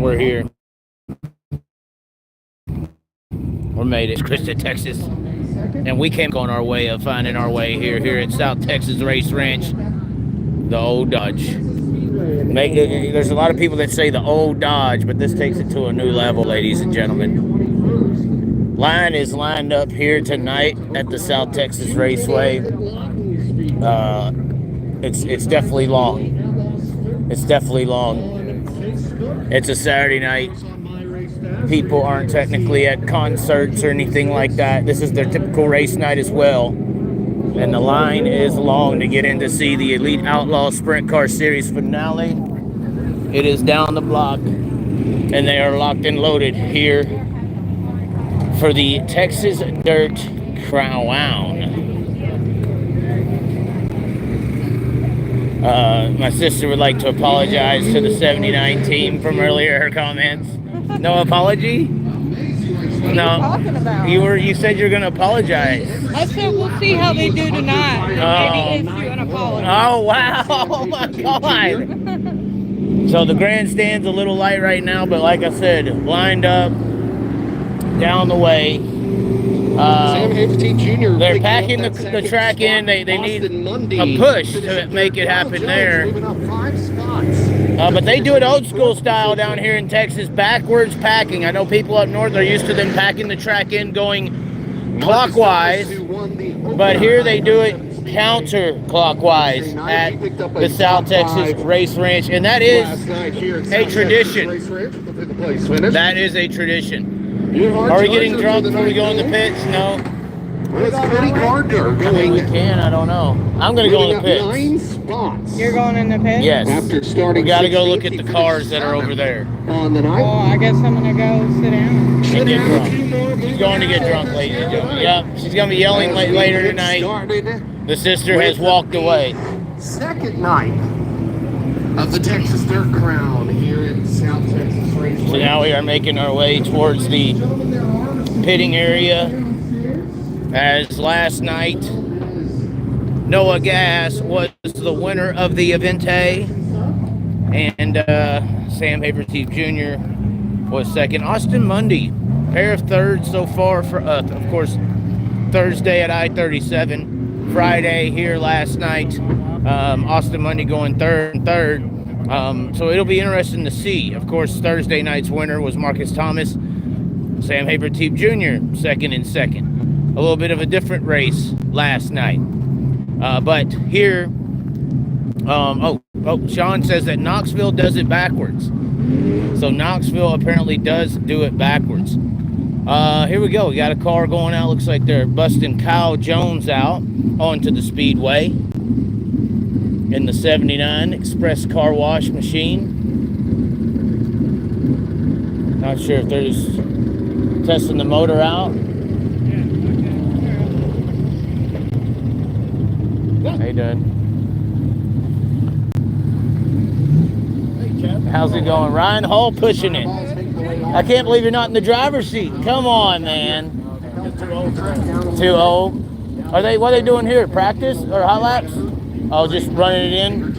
we're here. We made it, Krista, Texas. And we came on our way of finding our way here at South Texas Race Ranch, the old Dodge. There's a lot of people that say the old Dodge, but this takes it to a new level, ladies and gentlemen. Line is lined up here tonight at the South Texas Raceway. It's definitely long. It's definitely long. It's a Saturday night. People aren't technically at concerts or anything like that. This is their typical race night as well. And the line is long to get in to see the Elite Outlaw Sprint Car Series finale. It is down the block, and they are locked and loaded here for the Texas Dirt Crown. My sister would like to apologize to the 79 team from earlier, her comments. No apology? No. You said you're gonna apologize. I said we'll see how they do tonight. Maybe issue an apology. Oh wow! Oh my God! So the grandstand's a little light right now, but like I said, lined up down the way. Sam Haverty Jr. They're packing the track in. They need a push to make it happen there. But they do it old school style down here in Texas, backwards packing. I know people up north are used to them packing the track in going clockwise, but here they do it counterclockwise at the South Texas Race Ranch, and that is a tradition. That is a tradition. Are we getting drunk before we go in the pits? No. Well, it's Cody Gardner going. We can. I don't know. I'm going to go in the pits. 9 spots. You're going in the pits? Yes. After starting, we got to go look at the cars that are over there. On the night. Well, I guess I'm going to go sit down. And get drunk. She's going to get drunk, ladies and gentlemen. Yep. She's going to be yelling later tonight. The sister has walked away. Second night of the Texas Dirt Crown here in South Texas Raceway. So now we are making our way towards the pitting area. As last night, Noah Gass was the winner of the Evente, and Sam Haverty Jr. was second. Austin Mundy, pair of thirds so far for of course, Thursday at I-37, Friday here last night. Austin Mundy going third. So it'll be interesting to see. Of course, Thursday night's winner was Marcus Thomas. Sam Haverty Jr. second and second. A little bit of a different race last night. But here, Sean says that Knoxville does it backwards. So Knoxville apparently does do it backwards. Here we go. We got a car going out. Looks like they're busting Kyle Jones out onto the speedway in the 79 Express Car Wash machine. Not sure if they're just testing the motor out. How you doing? Hey, Chaz. How's it going? Ryan Hall pushing it. I can't believe you're not in the driver's seat. Come on, man. Too old. What are they doing here? Practice or hot laps? Oh, just running it in?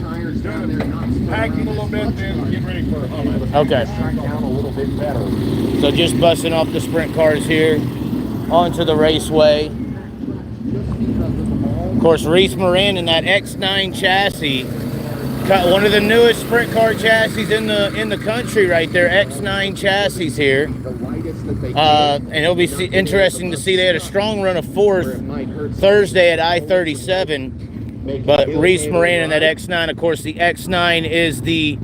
Packing a little bit, then get ready for a hot lap. Okay. So just busting off the sprint cars here onto the raceway. Of course, Reese Moran in that X9 chassis, one of the newest sprint car chassis in the country, right there. X9 chassis here, and it'll be interesting to see. They had a strong run of fourth Thursday at I-37, but Reese Moran in that X9. Of course, the X9 is the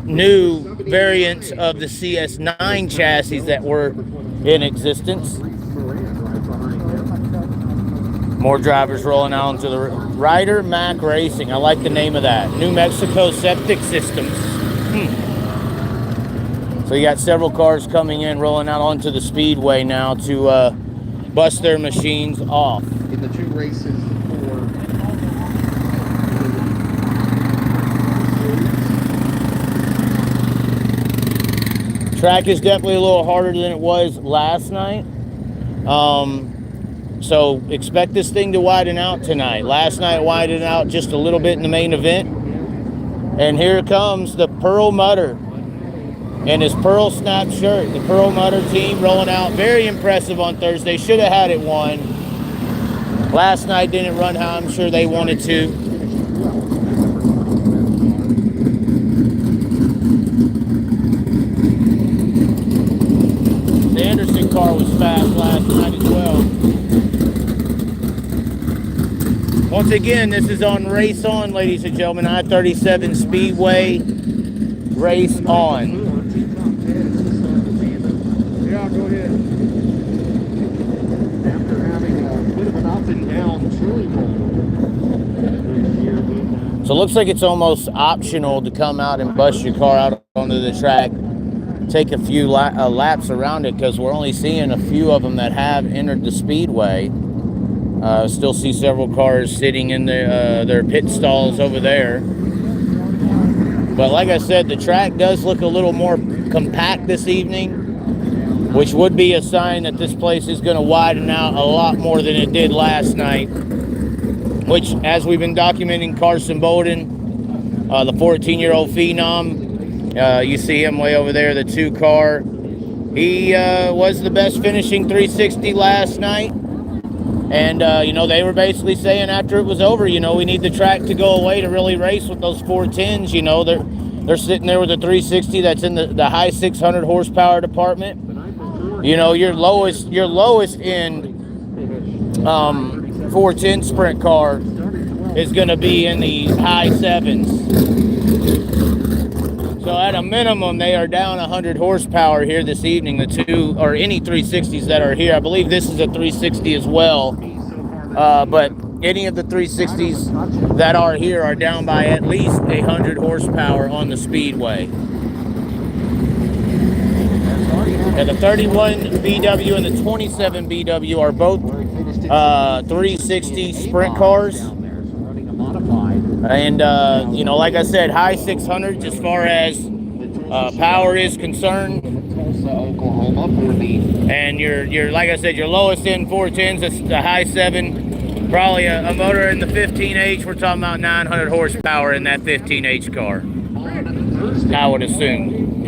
new variant of the CS9 chassis that were in existence. More drivers rolling out onto the Ryder Mac Racing. I like the name of that. New Mexico Septic Systems. So you got several cars coming in, rolling out onto the speedway now to bust their machines off. In the 2 races Track is definitely a little harder than it was last night. So expect this thing to widen out tonight. Last night widened out just a little bit in the main event. And here comes the Pearl Mutter. and his Pearl Snap shirt. The Pearl Mutter team rolling out. Very impressive on Thursday. Should have had it won. Last night didn't run how I'm sure they wanted to. The Anderson car was fast last night as well. Once again, this is on Race On, ladies and gentlemen. I-37 Speedway. Race On. Yeah, go ahead. After having a bit of an up and down chili bowl. So it looks like it's almost optional to come out and bust your car out onto the track. Take a few laps around it because we're only seeing a few of them that have entered the speedway. Still see several cars sitting in their pit stalls over there. But like I said, the track does look a little more compact this evening, which would be a sign that this place is going to widen out a lot more than it did last night. Which, as we've been documenting, Carson Bolden, the 14-year-old phenom, you see him way over there, the 2-car. He was the best finishing 360 last night. And, they were basically saying after it was over, we need the track to go away to really race with those 410s. They're sitting there with a 360 that's in the high 600 horsepower department. Your lowest end 410 sprint car is going to be in the high 7s. So at a minimum, they are down 100 horsepower here this evening. The two, or any 360s that are here. I believe this is a 360 as well. But any of the 360s that are here are down by at least 100 horsepower on the speedway. And the 31 BW and the 27 BW are both 360 sprint cars. And, like I said, high 600s as far as power is concerned. And your like I said, your lowest end 410s, it's the high 7. Probably a motor in the 15H. We're talking about 900 horsepower in that 15H car. I would assume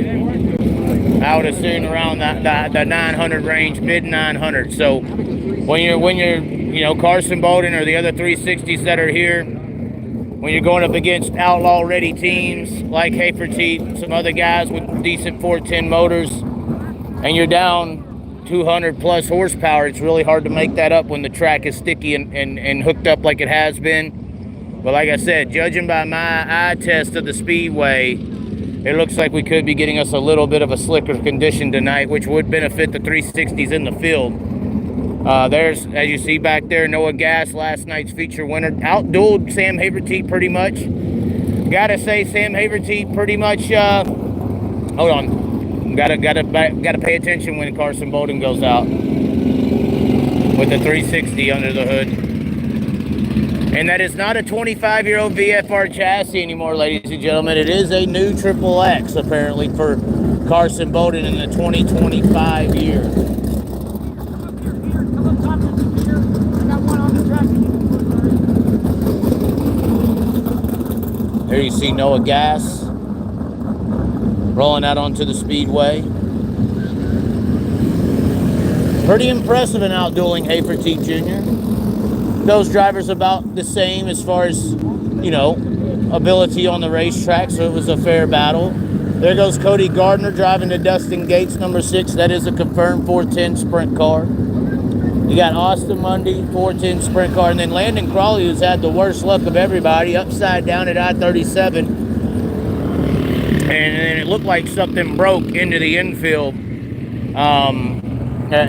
around the 900 range, mid 900. So when you're Carson Bolden or the other 360s that are here, when you're going up against Outlaw ready teams like Haferteep, some other guys with decent 410 motors, and you're down 200 plus horsepower, it's really hard to make that up when the track is sticky and hooked up like it has been. But like I said, judging by my eye test of the speedway, it looks like we could be getting us a little bit of a slicker condition tonight, which would benefit the 360s in the field. There's, as you see back there, Noah Gass, last night's feature winner, outdueled Sam Haverteet pretty much. Gotta say, Sam Haverteet pretty much. Hold on, gotta pay attention when Carson Bolden goes out with the 360 under the hood. And that is not a 25-year-old VFR chassis anymore, ladies and gentlemen. It is a new Triple X, apparently, for Carson Bolden in the 2025 year. There you see Noah Gass rolling out onto the speedway. Pretty impressive in outdueling Haferteet Jr. Those drivers about the same as far as, ability on the racetrack, so it was a fair battle. There goes Cody Gardner driving the Dustin Gates number 6. That is a confirmed 410 sprint car. You got Austin Mundy, 410 sprint car, and then Landon Crawley, who's had the worst luck of everybody, upside down at I-37. And it looked like something broke into the infield.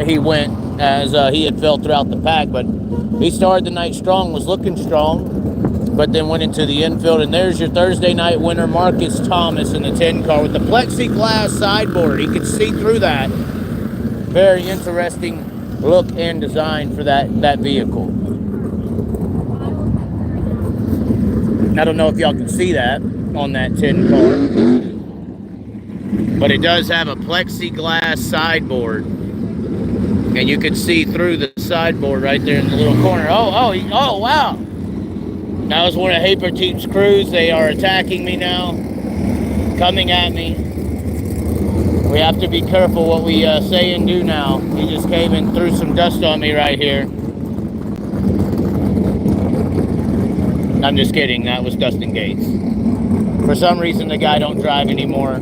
He went as he had fell throughout the pack, but he started the night strong, was looking strong, but then went into the infield. And there's your Thursday night winner, Marcus Thomas, in the 10 car with the plexiglass sideboard. He could see through that. Very interesting look and design for that vehicle. I don't know if y'all can see that on that 10 car, but it does have a plexiglass sideboard, and you can see through the sideboard right there in the little corner. Oh, wow. That was one of Haferteet's crews. They are attacking me now, coming at me. We have to be careful what we say and do now. He just came and threw some dust on me right here. I'm just kidding. That was Dustin Gates. For some reason, the guy don't drive anymore.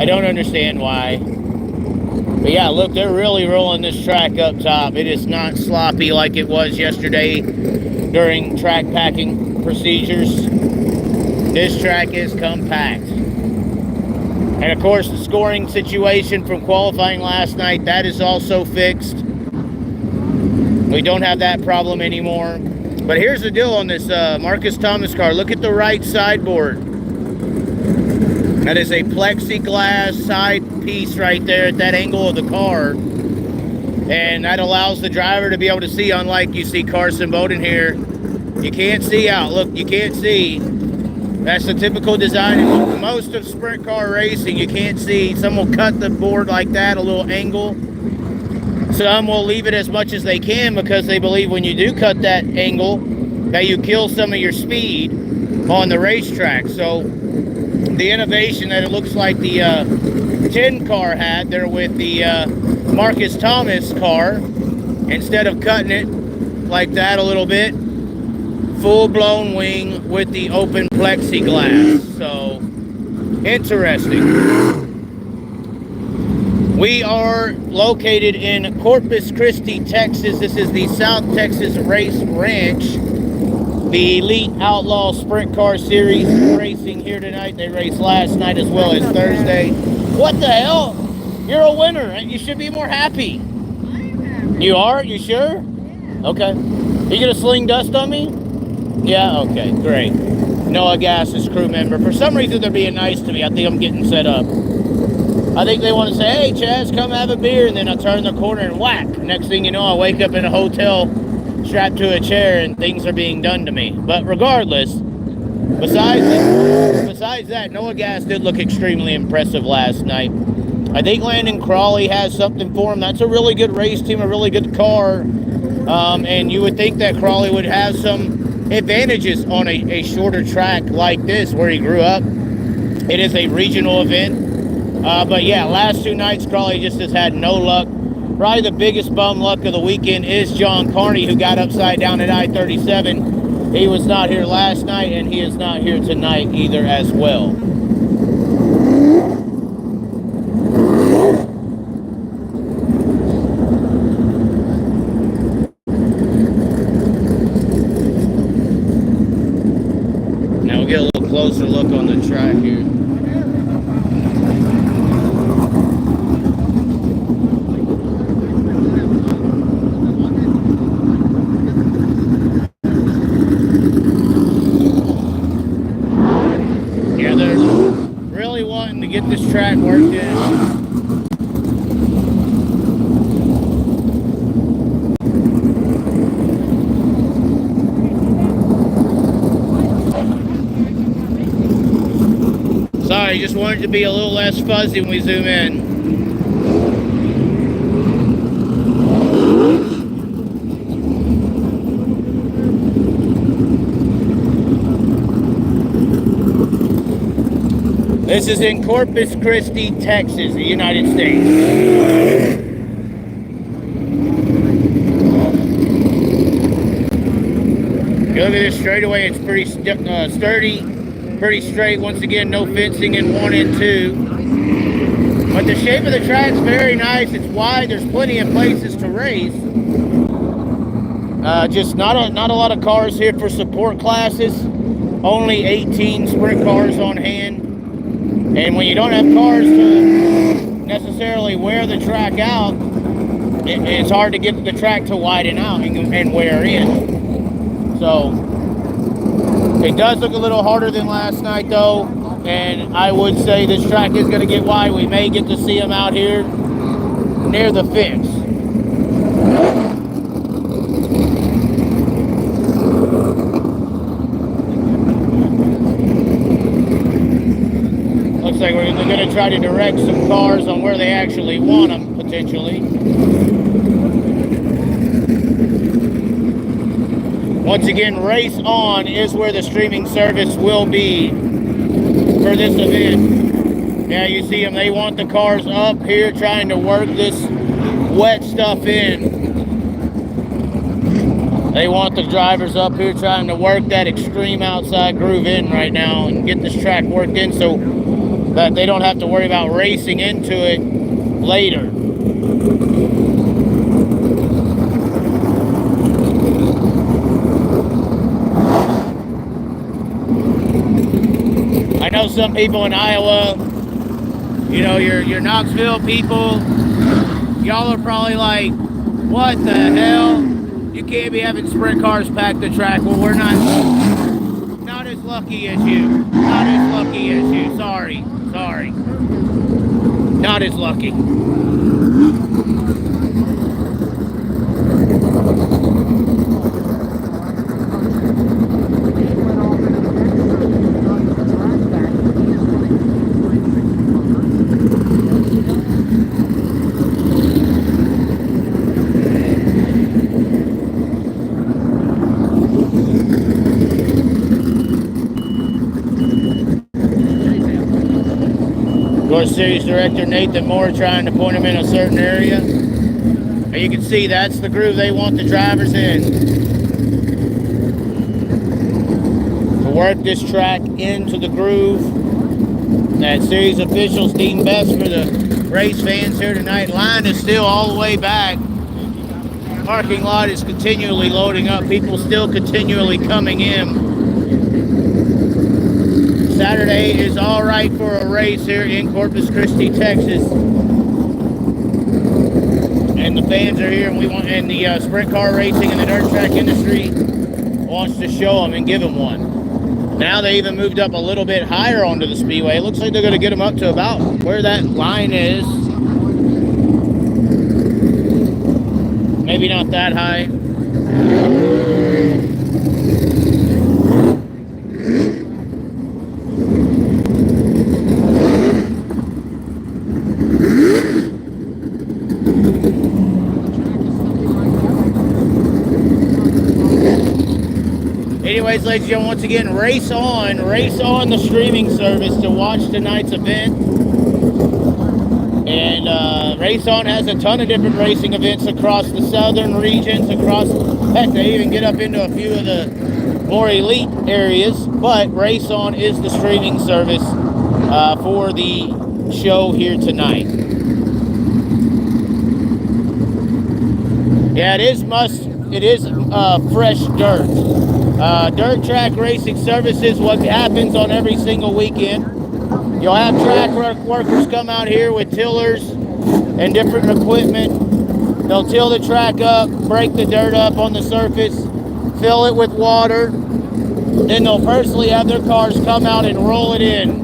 I don't understand why. But yeah, look, they're really rolling this track up top. It is not sloppy like it was yesterday during track packing procedures. This track is compact. And of course, the scoring situation from qualifying last night, that is also fixed. We don't have that problem anymore. But here's the deal on this Marcus Thomas car. Look at the right sideboard. That is a plexiglass side piece right there at that angle of the car. And that allows the driver to be able to see, unlike you see Carson Bowden here. You can't see out. Look, you can't see. That's the typical design in most of sprint car racing. You can't see. Some will cut the board like that, a little angle. Some will leave it as much as they can because they believe when you do cut that angle that you kill some of your speed on the racetrack. So the innovation that it looks like the 10 car had there with the Marcus Thomas car, instead of cutting it like that a little bit, full-blown wing with the open plexiglass. So interesting. We are located in Corpus Christi, Texas. This is the South Texas Race Ranch. The Elite Outlaw Sprint Car Series racing here tonight. They raced last night as well as Thursday. What the hell? You're a winner. You should be more happy. You are? You sure? Okay. You gonna sling dust on me? Yeah, okay, great. Noah Gass's crew member. For some reason, they're being nice to me. I think I'm getting set up. I think they want to say, hey, Chaz, come have a beer. And then I turn the corner and whack. Next thing you know, I wake up in a hotel strapped to a chair and things are being done to me. But regardless, besides that, Noah Gass did look extremely impressive last night. I think Landon Crawley has something for him. That's a really good race team, a really good car. And you would think that Crawley would have some advantages on a shorter track like this where he grew up. It is a regional event. But yeah, last two nights, Crawley just has had no luck. Probably the biggest bum luck of the weekend is John Carney, who got upside down at I-37. He was not here last night, and he is not here tonight either as well. Now we'll get a little closer look on the track here. Get this track worked in. Sorry, just wanted to be a little less fuzzy when we zoom in. This is in Corpus Christi, Texas, the United States. If you look at this straightaway, it's pretty sturdy, pretty straight. Once again, no fencing in 1 and 2. But the shape of the track's very nice. It's wide. There's plenty of places to race. Just not a lot of cars here for support classes. Only 18 sprint cars on hand. And when you don't have cars to necessarily wear the track out, it's hard to get the track to widen out and wear in. So it does look a little harder than last night, though. And I would say this track is going to get wide. We may get to see them out here near the fence. Looks like we're going to try to direct some cars on where they actually want them, potentially. Once again, Race On is where the streaming service will be for this event. Yeah, you see them. They want the cars up here trying to work this wet stuff in. They want the drivers up here trying to work that extreme outside groove in right now and get this track worked in so that they don't have to worry about racing into it later. I know some people in Iowa, you know, your Knoxville people, y'all are probably like, what the hell? You can't be having sprint cars pack the track. Well, we're not as lucky as you. Not as lucky as you. Sorry. Not as lucky. Of course, Series Director Nathan Moore trying to point him in a certain area. And you can see that's the groove they want the drivers in. To work this track into the groove that series officials deem best for the race fans here tonight. Line is still all the way back. Parking lot is continually loading up. People still continually coming in. Saturday is all right for a race here in Corpus Christi, Texas. And the fans are here, and the sprint car racing and the dirt track industry wants to show them and give them one. Now they even moved up a little bit higher onto the speedway. It looks like they're going to get them up to about where that line is. Maybe not that high. Anyways, ladies and gentlemen, once again, race on the streaming service to watch tonight's event. And Race On has a ton of different racing events across the southern regions, heck, they even get up into a few of the more elite areas. But Race On is the streaming service for the show here tonight. Yeah, it is fresh dirt. Dirt track racing service is what happens on every single weekend. You'll have track workers come out here with tillers and different equipment. They'll till the track up, break the dirt up on the surface, fill it with water. Then they'll personally have their cars come out and roll it in.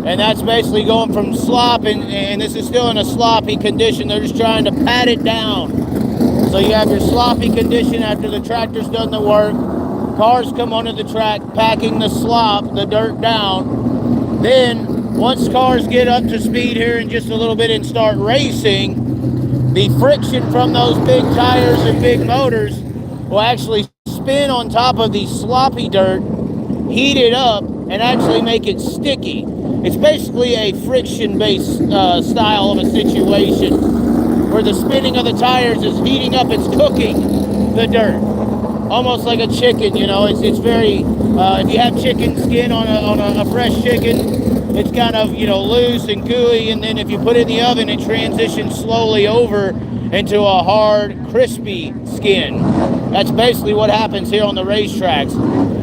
And that's basically going from slop, and this is still in a sloppy condition. They're just trying to pat it down. So you have your sloppy condition after the tractor's done the work. Cars come onto the track packing the slop, the dirt down. Then, once cars get up to speed here in just a little bit and start racing, the friction from those big tires and big motors will actually spin on top of the sloppy dirt, heat it up, and actually make it sticky. It's basically a friction-based style of a situation where the spinning of the tires is heating up, it's cooking the dirt. Almost like a chicken, you know, it's very, if you have chicken skin on a fresh chicken, it's kind of, you know, loose and gooey, and then if you put it in the oven, it transitions slowly over into a hard, crispy skin. That's basically what happens here on the racetracks.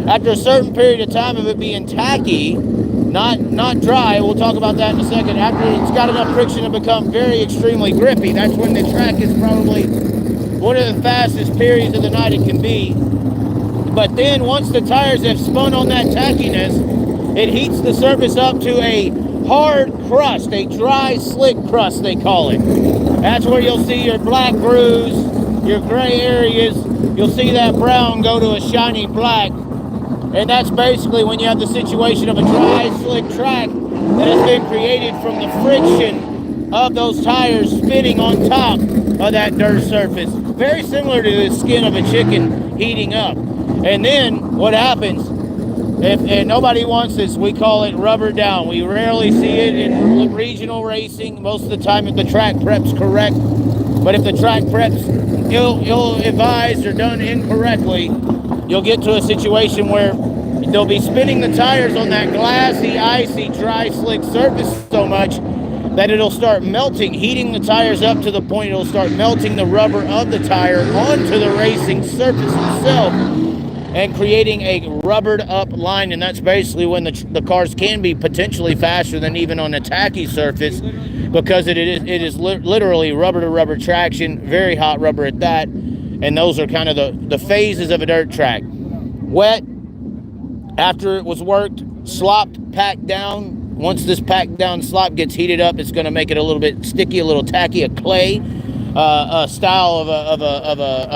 After a certain period of time of it being tacky, not dry, we'll talk about that in a second, after it's got enough friction to become very extremely grippy, that's when the track is probably one of the fastest periods of the night it can be. But then once the tires have spun on that tackiness, it heats the surface up to a hard crust, a dry, slick crust, they call it. That's where you'll see your black grooves, your gray areas. You'll see that brown go to a shiny black. And that's basically when you have the situation of a dry, slick track that has been created from the friction of those tires spinning on top of that dirt surface. Very similar to the skin of a chicken heating up. And then what happens? if nobody wants this, we call it rubber down. We rarely see it in regional racing. Most of the time, if the track prep's correct, but if the track prep's ill-advised or done incorrectly, you'll get to a situation where they'll be spinning the tires on that glassy, icy, dry, slick surface so much that it'll start melting, heating the tires up to the point it'll start melting the rubber of the tire onto the racing surface itself and creating a rubbered up line. And that's basically when the cars can be potentially faster than even on a tacky surface, because it is literally rubber to rubber traction, very hot rubber at that. And those are kind of the phases of a dirt track. Wet, after it was worked, slopped, packed down. Once this packed down slop gets heated up, it's going to make it a little bit sticky, a little tacky, a clay style of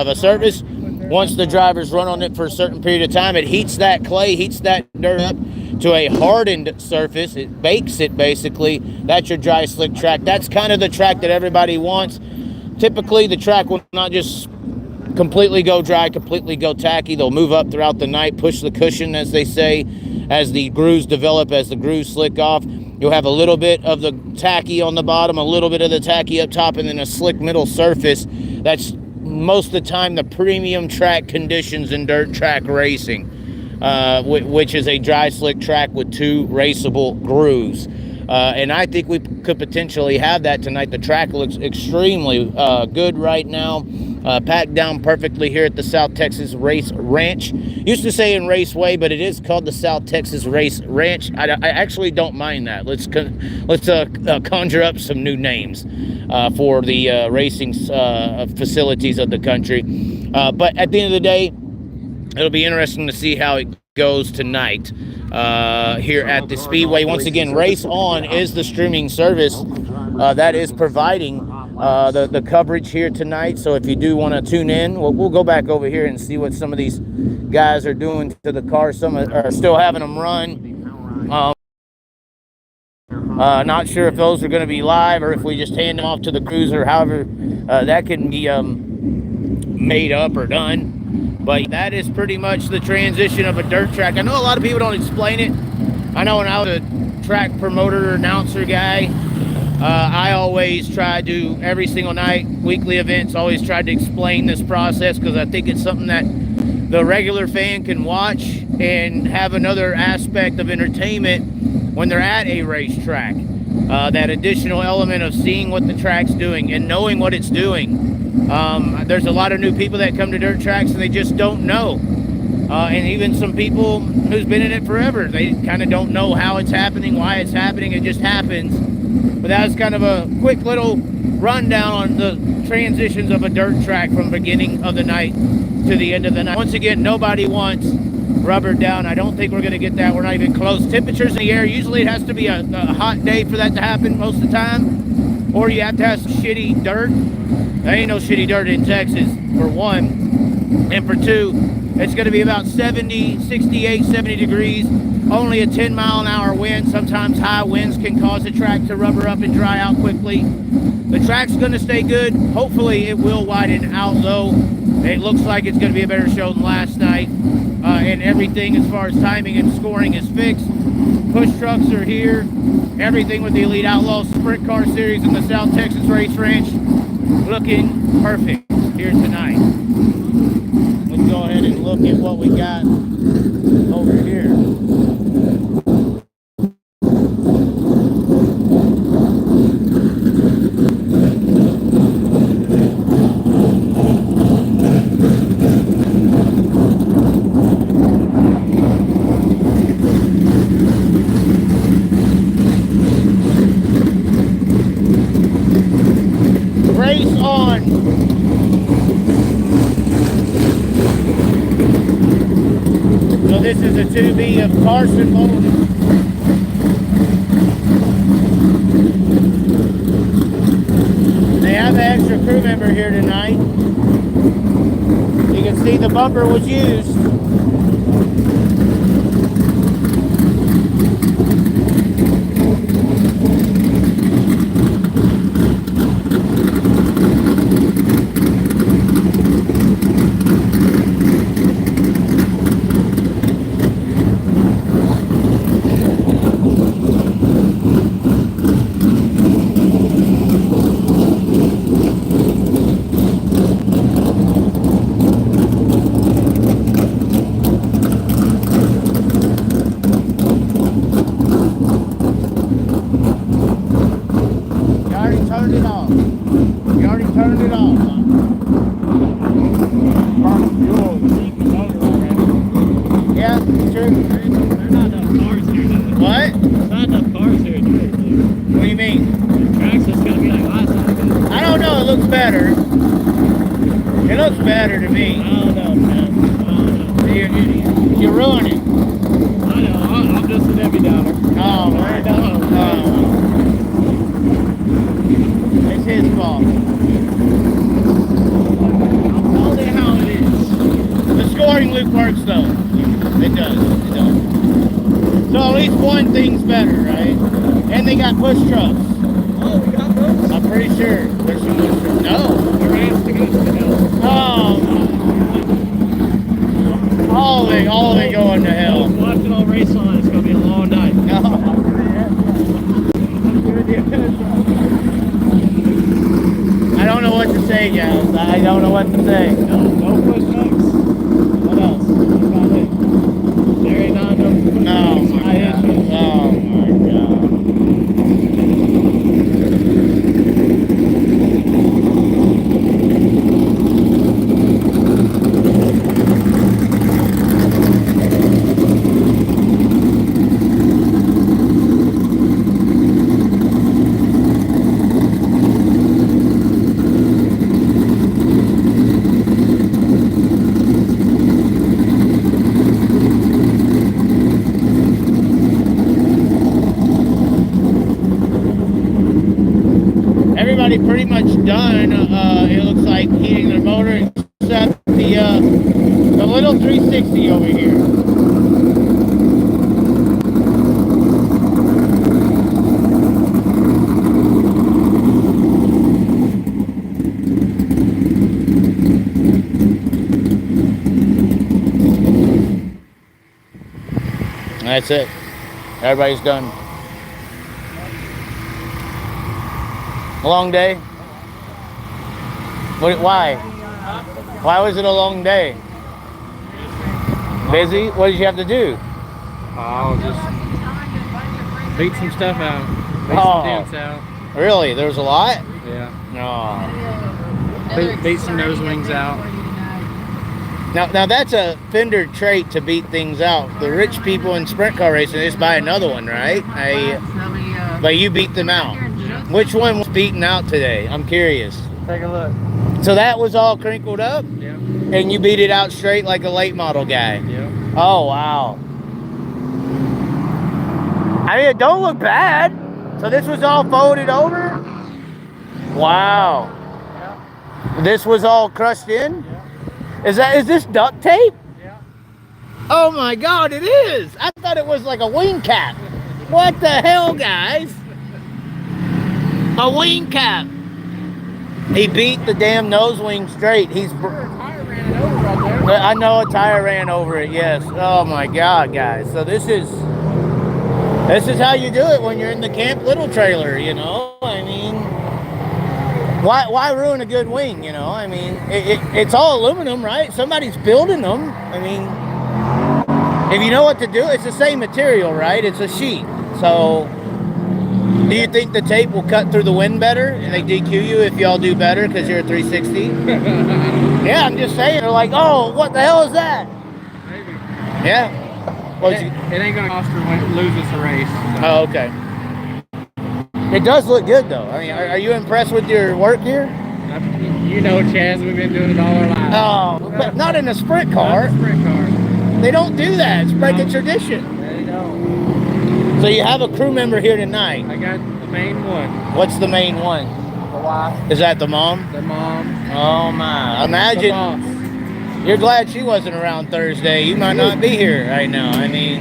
a surface. Once the drivers run on it for a certain period of time, it heats that clay, heats that dirt up to a hardened surface. It bakes it, basically. That's your dry, slick track. That's kind of the track that everybody wants. Typically, the track will not just completely go dry, completely go tacky. They'll move up throughout the night, push the cushion, as they say, as the grooves develop, as the grooves slick off. You'll have a little bit of the tacky on the bottom, a little bit of the tacky up top, and then a slick middle surface. That's most of the time the premium track conditions in dirt track racing, which is a dry, slick track with 2 raceable grooves. And I think we could potentially have that tonight. The track looks extremely good right now. Packed down perfectly here at the South Texas Race Ranch. Used to say in Raceway, but it is called the South Texas Race Ranch. I actually don't mind that. Let's conjure up some new names for the racing facilities of the country. But at the end of the day, it'll be interesting to see how it goes tonight here at the Speedway. Once again, Race On is the streaming service that is providing the coverage here tonight. So if you do want to tune in, we'll go back over here and see what some of these guys are doing to the cars. Some are still having them run. Not sure if those are going to be live or if we just hand them off to the crews, or however that can be made up or done. But that is pretty much the transition of a dirt track. I know a lot of people don't explain it. I know when I was a track promoter or announcer guy, I always try to, every single night, weekly events, always try to explain this process, because I think it's something that the regular fan can watch and have another aspect of entertainment when they're at a racetrack. That additional element of seeing what the track's doing and knowing what it's doing. There's a lot of new people that come to dirt tracks and they just don't know. And even some people who's been in it forever, they kind of don't know how it's happening, why it's happening. It just happens. But that's kind of a quick little rundown on the transitions of a dirt track from beginning of the night to the end of the night. Once again, nobody wants rubber down. I don't think we're going to get that. We're not even close. Temperatures in the air, usually it has to be a hot day for that to happen most of the time. Or you have to have some shitty dirt. There ain't no shitty dirt in Texas, for one. And for two, it's going to be about 70, 68, 70 degrees. Only a 10-mile-an-hour wind. Sometimes high winds can cause the track to rubber up and dry out quickly. The track's going to stay good. Hopefully it will widen out, though. It looks like it's going to be a better show than last night. And everything as far as timing and scoring is fixed. Push trucks are here. Everything with the Elite Outlaw Sprint Car Series in the South Texas Race Ranch looking perfect here tonight. Let's go ahead and look at what we got over here. Race on. So this is a 2B of Carson Bolden. They have an extra crew member here tonight. You can see the bumper was used. Tracks is gonna be like last time. I don't know. It looks better. It looks better to me. I don't know, man. I don't know. You're ruining it. I know. I'm just a Debbie Downer. Oh, man. It's his fault. I'll tell you how it is. The scoring loop works though. It does. It does. So at least one thing's better, right? And they got push trucks. Oh, we got those? I'm pretty sure there's some push trucks. No. The Rams to go to the hill. Oh. All of it going to hell. Watching all race on, it's gonna be a long night. No. I don't know what to say, guys. I don't know what to say. No push trucks. What else? What about it? There ain't not no push Oh trucks. my God. Oh my God. Everybody pretty much done. It looks like heating their motor, except the little 360 over here. That's it. Everybody's done. A long day? Why? Why was it a long day? Busy? What did you have to do? I'll just beat some stuff out. Beat Oh. some dents out. Really? There was a lot? Yeah. No. Beat some nose wings out. Now that's a Fender trait to beat things out. The rich people in sprint car racing, they just buy another one, right? But you beat them out. Which one was beaten out today? I'm curious. Take a look. So that was all crinkled up? Yeah. And you beat it out straight like a late model guy? Yeah. Oh, wow. I mean, it don't look bad. So this was all folded over? Wow. Yeah. This was all crushed in? Yeah. Is this duct tape? Yeah. Oh my God, it is. I thought it was like a wing cap. What the hell, guys? A wing cap. He beat the damn nose wing straight. Tire ran it over right there. I know a tire ran over it, yes. Oh my God, guys. So this is how you do it when you're in the Camp Little trailer, you know? I mean, why ruin a good wing, you know? I mean, it's all aluminum, right? Somebody's building them. I mean, if you know what to do, it's the same material, right? It's a sheet. So do you think the tape will cut through the wind better and they DQ you if y'all do better because you're a 360? Yeah, I'm just saying. They're like, oh, what the hell is that? Maybe. Yeah. It ain't gonna cost her when it loses the race. So. Oh, okay. It does look good though. I mean, are you impressed with your work here? You know, Chaz, we've been doing it all our lives. Oh, but not in a sprint car. Not a sprint car. They don't do that. It's breaking tradition. They don't. So you have a crew member here tonight. I got the main one. What's the main one? The wife. Is that the mom? The mom. Oh my! The Imagine. boss. You're glad she wasn't around Thursday. You might not be here right now. I mean,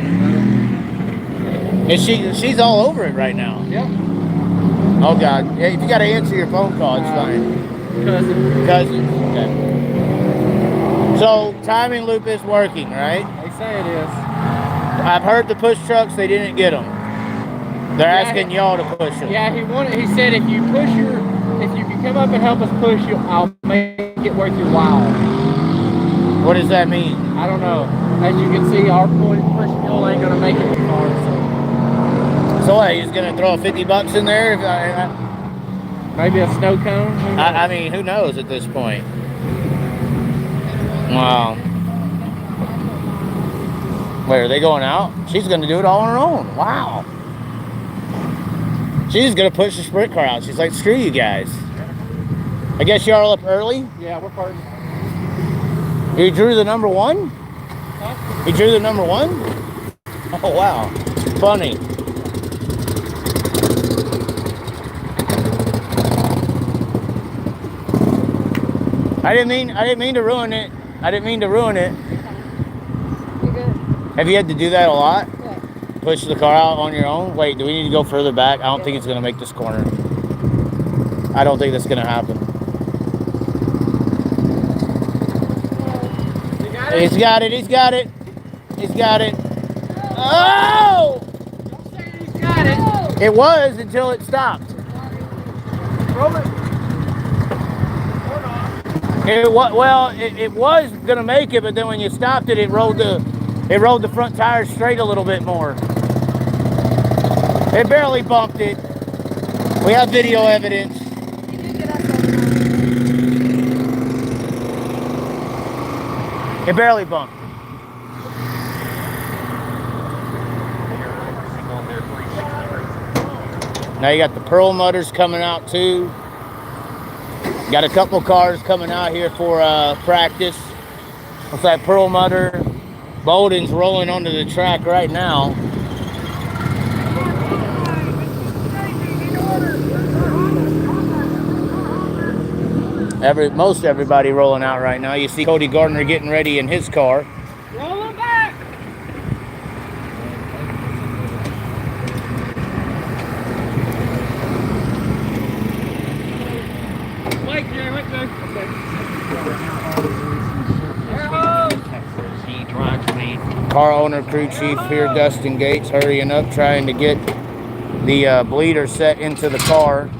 and she's all over it right now. Yep. Oh God! Hey, if you got to answer your phone call, it's fine. Cousin. Okay. So timing loop is working, right? They say it is. I've heard the push trucks. They didn't get them. They're asking y'all to push them. Yeah, he said if you can come up and help us push you, I'll make it worth your while. What does that mean? I don't know. As you can see, our push fuel ain't gonna make it too far. So what? He's gonna throw $50 in there? Maybe a snow cone. I mean, who knows at this point? Wow. Wait, are they going out? She's gonna do it all on her own. Wow. She's gonna push the sprint car out. She's like, screw you guys. I guess y'all up early? Yeah, we're parting. You drew the number 1? Huh? You drew the number 1? Oh wow. Funny. I didn't mean to ruin it. I didn't mean to ruin it. You good? Have you had to do that a lot? What? Push the car out on your own? Wait, do we need to go further back? I don't think it's gonna make this corner. I don't think that's gonna happen. You got it? He's got it, he's got it. He's got it. Oh! Don't say he's got it. It was until it stopped. Roll it. It was gonna make it, but then when you stopped it, it rolled the front tires straight a little bit more. It barely bumped it. We have video evidence. You did get up on It barely bumped. Now you got the Pearl Mutters coming out too. Got a couple cars coming out here for practice. Looks like Pearl Mutter. Bolden's rolling onto the track right now. Most everybody rolling out right now. You see Cody Gardner getting ready in his car. Roll him back. Wait, Jerry, wait, Jerry. Car owner, crew chief here, Dustin Gates, hurrying up, trying to get the bleeder set into the car.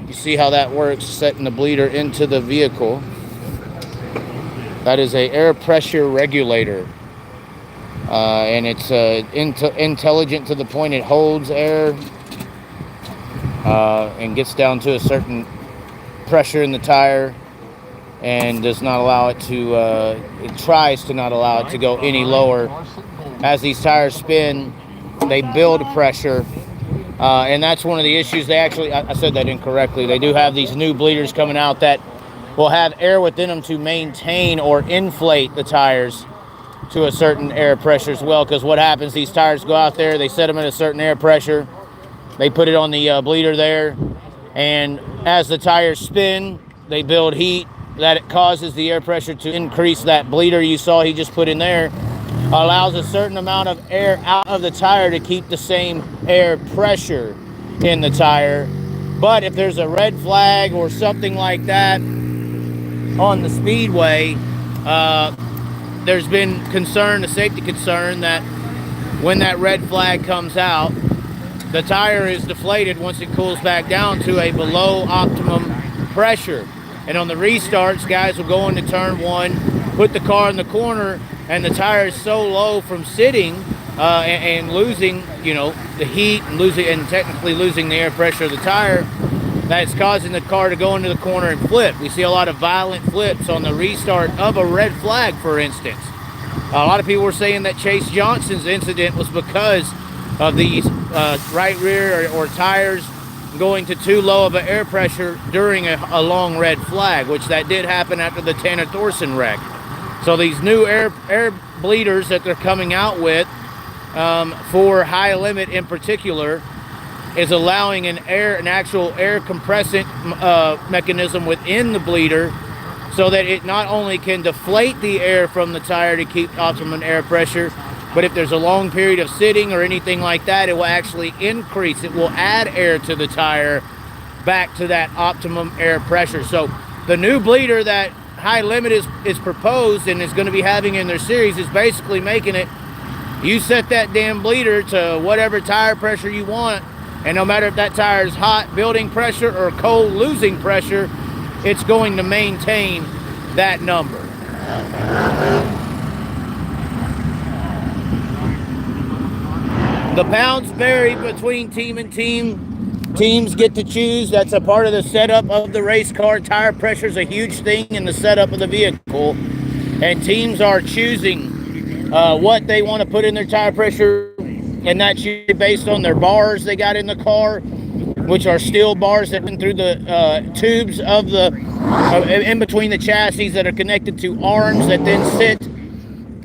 You see how that works, setting the bleeder into the vehicle. That is a air pressure regulator. And it's intelligent to the point it holds air and gets down to a certain pressure in the tire and does not allow it to, it tries to not allow it to go any lower. As these tires spin, they build pressure. And that's one of the issues. They actually, I said that incorrectly. They do have these new bleeders coming out that will have air within them to maintain or inflate the tires to a certain air pressure as well. Because what happens, these tires go out there, they set them at a certain air pressure. They put it on the bleeder there. And as the tires spin, they build heat. That it causes the air pressure to increase. That bleeder you saw he just put in there allows a certain amount of air out of the tire to keep the same air pressure in the tire. But if there's a red flag or something like that on the speedway, there's been concern, a safety concern, that when that red flag comes out, the tire is deflated once it cools back down to a below optimum pressure. And on the restarts, guys will go into turn 1, put the car in the corner, and the tire is so low from sitting and losing, you know, the heat and technically losing the air pressure of the tire, that's causing the car to go into the corner and flip. We see a lot of violent flips on the restart of a red flag, for instance. A lot of people were saying that Chase Johnson's incident was because of these right rear or tires going to too low of an air pressure during a long red flag, which that did happen after the Tanner Thorson wreck. So these new air bleeders that they're coming out with for high limit in particular is allowing an actual air compressant mechanism within the bleeder, so that it not only can deflate the air from the tire to keep optimum air pressure, but if there's a long period of sitting or anything like that, it will actually increase. It will add air to the tire back to that optimum air pressure. So the new bleeder that High Limit is proposed and is going to be having in their series is basically making it, you set that damn bleeder to whatever tire pressure you want, and no matter if that tire is hot, building pressure, or cold, losing pressure, it's going to maintain that number. The pounds vary between team and team. Teams get to choose. That's a part of the setup of the race car. Tire pressure is a huge thing in the setup of the vehicle. And teams are choosing what they want to put in their tire pressure. And that's usually based on their bars they got in the car. which are steel bars that run through the tubes of the in between the chassis that are connected to arms that then sit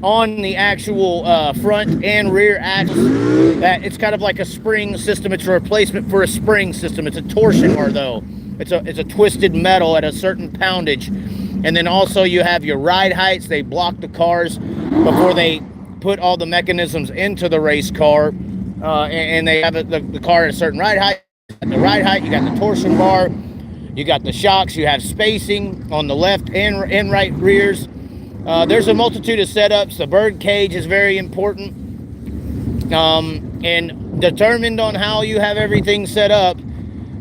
on the actual front and rear axles. That it's kind of like a spring system. It's a replacement for a spring system. It's a torsion bar though. It's a twisted metal at a certain poundage. And then also you have your ride heights. They block the cars before they put all the mechanisms into the race car, and they have the car at a certain ride height. The ride height, you got the torsion bar, you got the shocks, you have spacing on the left and right rears. There's a multitude of setups. The bird cage is very important, and determined on how you have everything set up,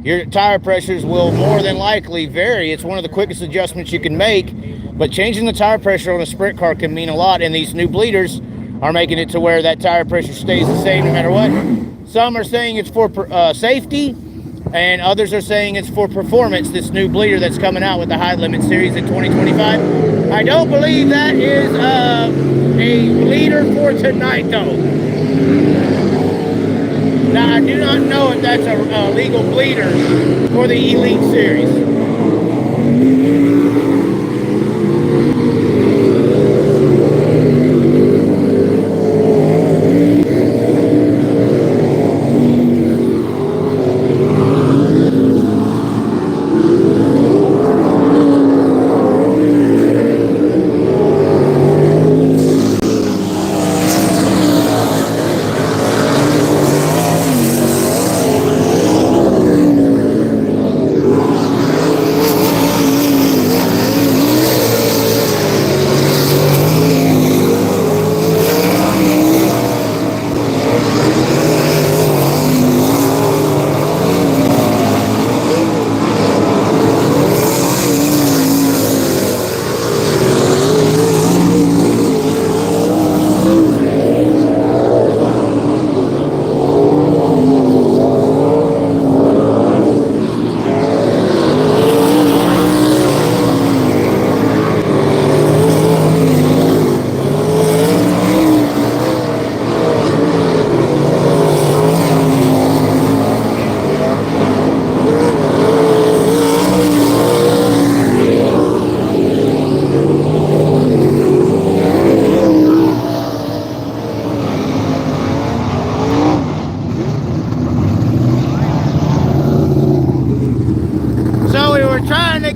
your tire pressures will more than likely vary. It's one of the quickest adjustments you can make, but changing the tire pressure on a sprint car can mean a lot, and these new bleeders are making it to where that tire pressure stays the same no matter what. Some are saying it's for safety, and others are saying it's for performance, this new bleeder that's coming out with the High Limit Series in 2025. I don't believe that is a bleeder for tonight, though. Now, I do not know if that's a legal bleeder for the Elite Series.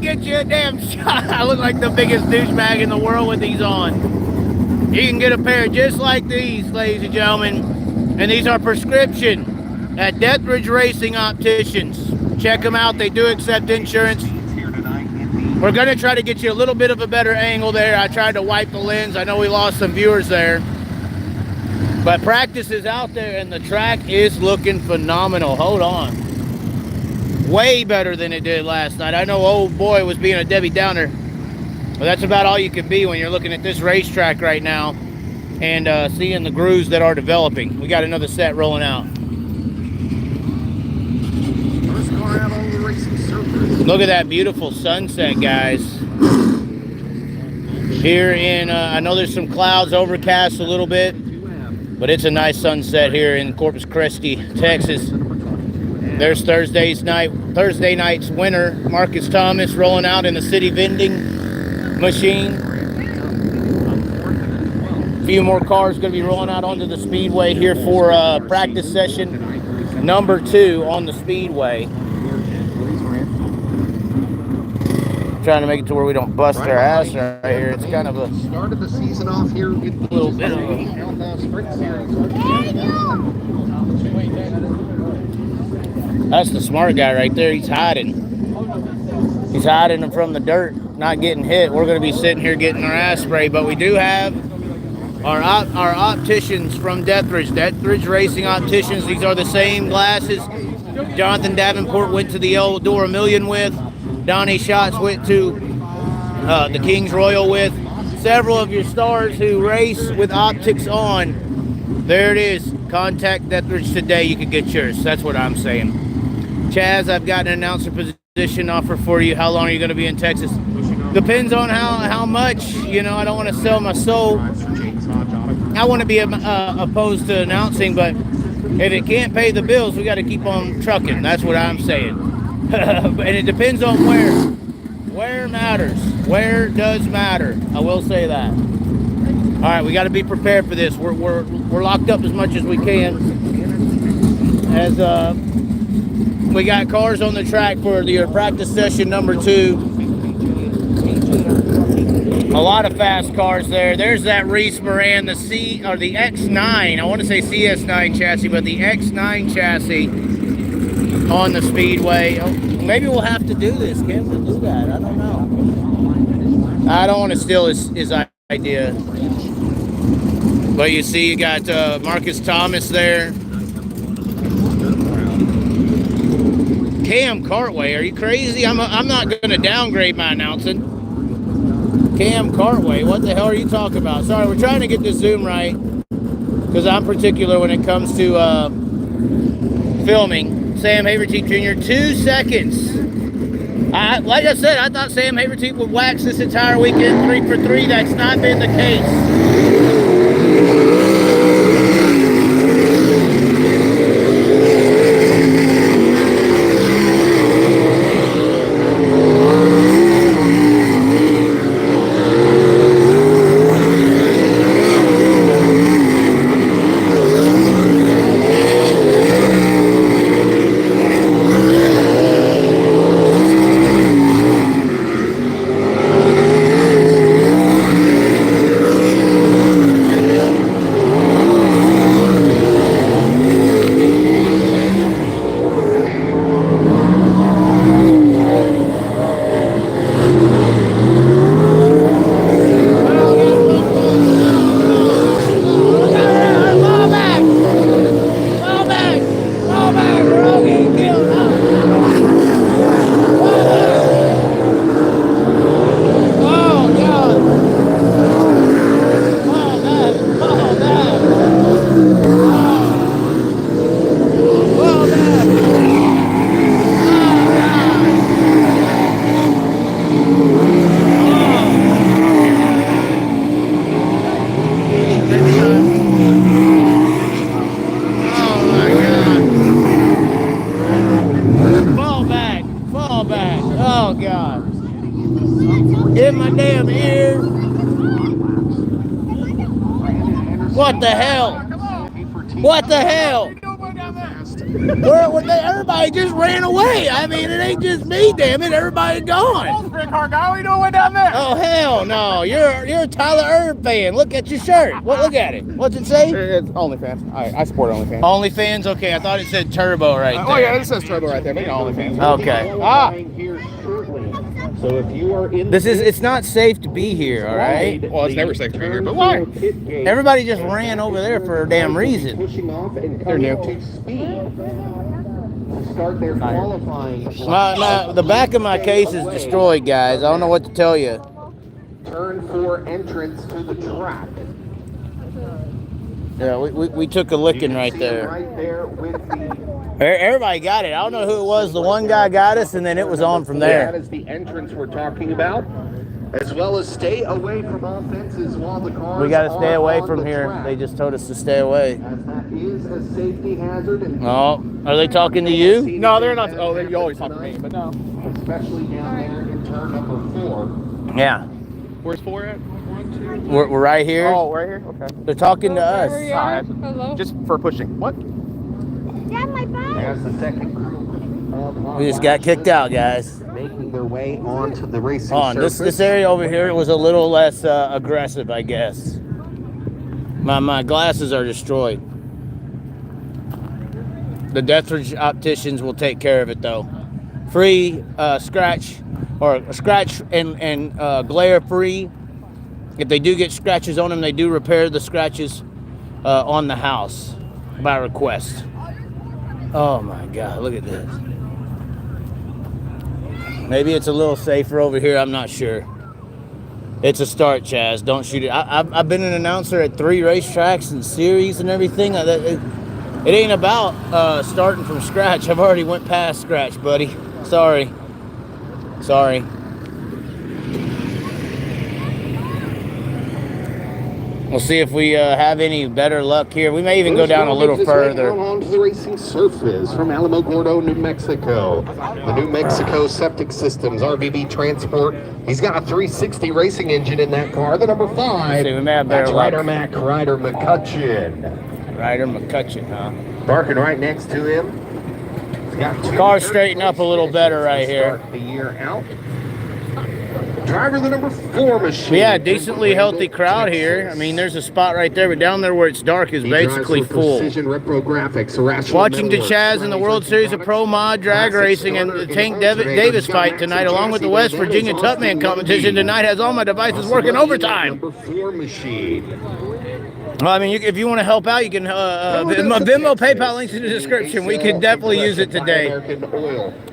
Get you a damn shot. I look like the biggest douchebag in the world with these on. You can get a pair just like these, ladies and gentlemen, and these are prescription at Dethridge Racing Opticians. Check them out. They do accept insurance. We're going to try to get you a little bit of a better angle there. I tried to wipe the lens. I know we lost some viewers there, but practice is out there and the track is looking phenomenal. Hold on. Way better than it did last night. I know old boy was being a Debbie Downer, but that's about all you can be when you're looking at this racetrack right now and seeing the grooves that are developing. We got another set rolling out. First car out on the racing surface. Look at that beautiful sunset, guys. Here in, I know there's some clouds, overcast a little bit, but it's a nice sunset here in Corpus Christi, Texas. There's Thursday night's winner, Marcus Thomas, rolling out in the city vending machine. A few more cars going to be rolling out onto the speedway here for practice session number 2 on the speedway. Trying to make it to where we don't bust our ass right here. It's kind of a started the season off here with a little bit of a Outlaw Sprint Series. That's the smart guy right there. He's hiding. He's hiding from the dirt, not getting hit. We're going to be sitting here getting our ass sprayed, but we do have our opticians from Dethridge Racing Opticians. These are the same glasses Jonathan Davenport went to the Eldora Million with. Donnie Schatz went to the King's Royal with. Several of your stars who race with optics on. There it is. Contact Dethridge today. You can get yours. That's what I'm saying. Chaz, I've got an announcer position offer for you. How long are you going to be in Texas? Depends on how much. You know, I don't want to sell my soul. I want to be opposed to announcing, but If it can't pay the bills, we got to keep on trucking. That's what I'm saying. And it depends on where. Where matters. Where does matter. I will say that. All right, we got to be prepared for this. We're locked up as much as we can. As we got cars on the track for the practice session number 2. A lot of fast cars there. There's that Reese Moran, the X9. I want to say CS9 chassis, but the X9 chassis on the speedway. Oh, maybe we'll have to do this. Can we do that? I don't know. I don't want to steal his idea. But you see, you got Marcus Thomas there. Cam Cartway, are you crazy? I'm not going to downgrade my announcing. Cam Cartway, what the hell are you talking about? Sorry, we're trying to get this Zoom right because I'm particular when it comes to filming. Sam Haverteep Jr., 2 seconds. Like I said, I thought Sam Haverteep would wax this entire weekend 3 for 3. That's not been the case. What the hell? What the hell? Everybody just ran away. I mean, it ain't just me, damn it. Everybody gone. What are you doing down there? Oh hell no! You're a Tyler Erb fan. Look at your shirt. Look at it. What's it say? It's OnlyFans. I support OnlyFans. OnlyFans. Okay, I thought it said Turbo right there. Oh yeah, it says Turbo right there. But OnlyFans. Okay. So if you are in It's not safe to be here, all right? Well, it's never safe to be here, but why? Everybody just ran over there for a damn reason. pushing off and They're new. to speed to start their qualifying. The back of my case is destroyed, guys. I don't know what to tell you. Turn 4 entrance to the track. Yeah, we took a licking right there. Right there with the Everybody got it. I don't know who it was. The one guy got us, and then it was on from there. That is the entrance we're talking about, as well as stay away from all fences while the cars. We got to stay are away on from the here. track, They just told us to stay away. as that is a safety hazard. And Oh, are they talking to you? No, they're not. Oh, you always talk to me, but no. especially down there in turn number 4. Yeah, Where's 4 at? we're right here. Oh, right here. Okay. They're talking to us. There we are. Hello. Just for pushing. What? Dad, my bag. As the second group of We just got kicked out, guys. making their way onto the racing On surface. this area over here was a little less aggressive, I guess. My glasses are destroyed. The Deathridge opticians will take care of it though. Free scratch and glare free. If they do get scratches on them, they do repair the scratches on the house by request. Oh my God, look at this. Maybe it's a little safer over here, I'm not sure. It's a start, Chaz. Don't shoot it. I've been an announcer at 3 racetracks and series and everything. It ain't about starting from scratch. I've already went past scratch, buddy. Sorry. We'll see if we have any better luck here. We may even go down a little further. Onto the racing surface from Alamo Gordo, New Mexico. The New Mexico Septic Systems RVB Transport. He's got a 360 racing engine in that car. The number 5. See, we may have better That's luck. Ryder McCutcheon. Ryder McCutcheon, huh? Parking right next to him. He's got two Car's straighten up a little better right here. Start the year out. Driver, the number 4 machine. But yeah, decently healthy crowd here. I mean, there's a spot right there, but down there where it's dark is basically full. Watching the Chaz in the World Series of Pro Mod Drag Racing and the Tank Davis fight tonight, along with the West Virginia Tupman competition tonight, has all my devices working overtime. Number 4 machine. Well, I mean, if you want to help out, you can. Venmo, PayPal links in the description. We could definitely use it today.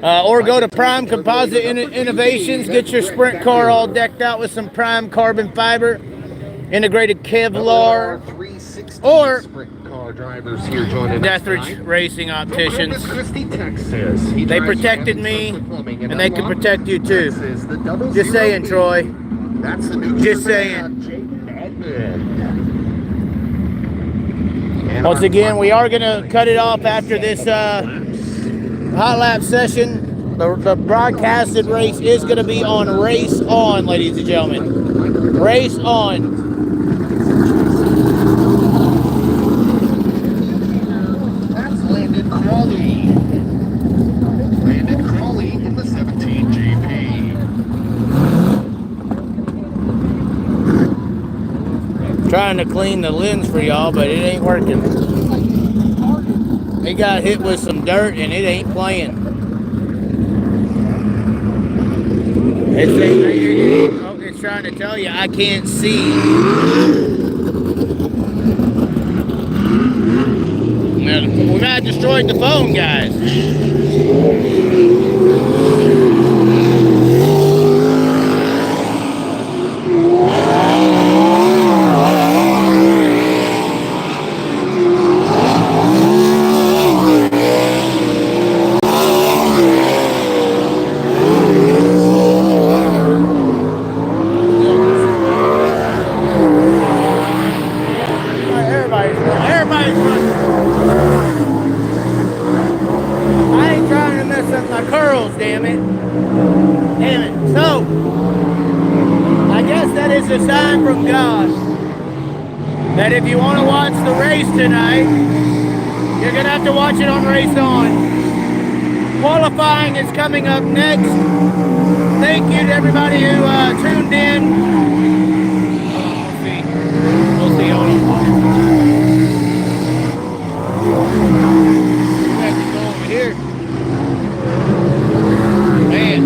Or go to Prime Composite Innovations. Get your sprint car all decked out with some Prime carbon fiber, integrated Kevlar, or Deathridge Racing Opticians. They protected me, and they can protect you too. Just saying, Troy. Just saying. Once again, we are going to cut it off after this hot lap session. The broadcasted race is going to be on Race On, ladies and gentlemen. Race On. That's Landon Crawley. Landon Crawley in the 17 GP. Trying to clean the lens for y'all, but it ain't working. It got hit with some dirt and it ain't playing. It's trying to tell you I can't see. We might have destroyed the phone, guys. A sign from God that if you want to watch the race tonight, you're going to have to watch it on Race On. Qualifying is coming up next. Thank you to everybody who tuned in. We'll see. Hold on. We have to go over here. Man.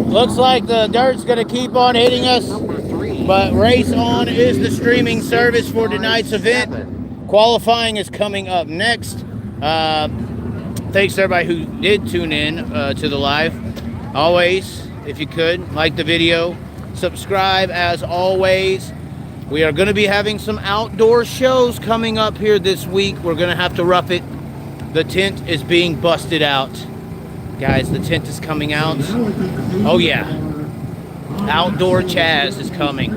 Looks like the dirt's going to keep on hitting us, but Race On is the streaming service for tonight's event. Qualifying is coming up next. Thanks to everybody who did tune in to the live. Always, if you could, like the video, subscribe as always. We are going to be having some outdoor shows coming up here this week. We're going to have to rough it. The tent is being busted out. Guys, the tent is coming out. Oh yeah. Outdoor Chaz is coming.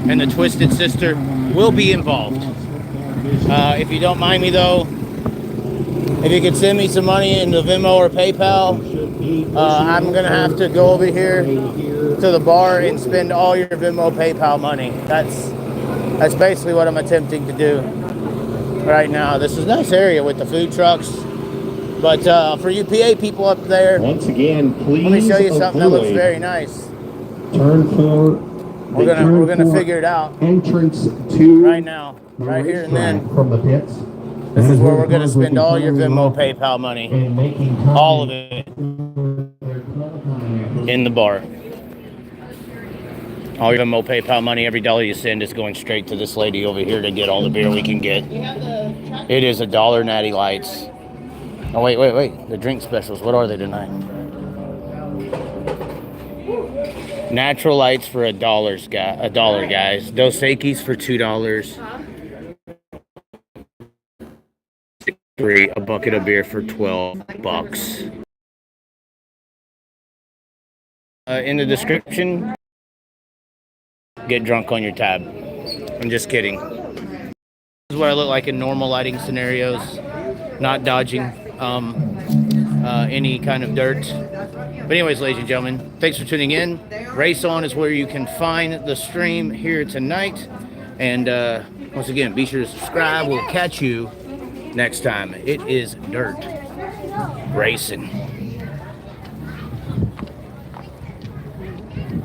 And the Twisted Sister will be involved. If you don't mind me though, if you could send me some money into Venmo or PayPal, I'm gonna have to go over here to the bar and spend all your Venmo PayPal money. That's basically what I'm attempting to do right now. This is a nice area with the food trucks. But for you PA people up there, once again, please let me show you something that looks very nice. Turn 4. We're gonna figure it out. Entrance to right now, right here and then. From the pits. This is where we're gonna spend all your Venmo PayPal money, all of it, in the bar. All your Venmo, PayPal money, every dollar you send is going straight to this lady over here to get all the beer we can get. It is $1 Natty Lights. Oh, wait. The drink specials, what are they tonight? Natural Lights for $1, guys. Dos Equis for $2. A bucket of beer for $12. In the description, get drunk on your tab. I'm just kidding. This is what I look like in normal lighting scenarios, not dodging any kind of dirt. But anyways, ladies and gentlemen, thanks for tuning in. Race On is where you can find the stream here tonight. And once again, be sure to subscribe. We'll catch you next time. It is dirt racing.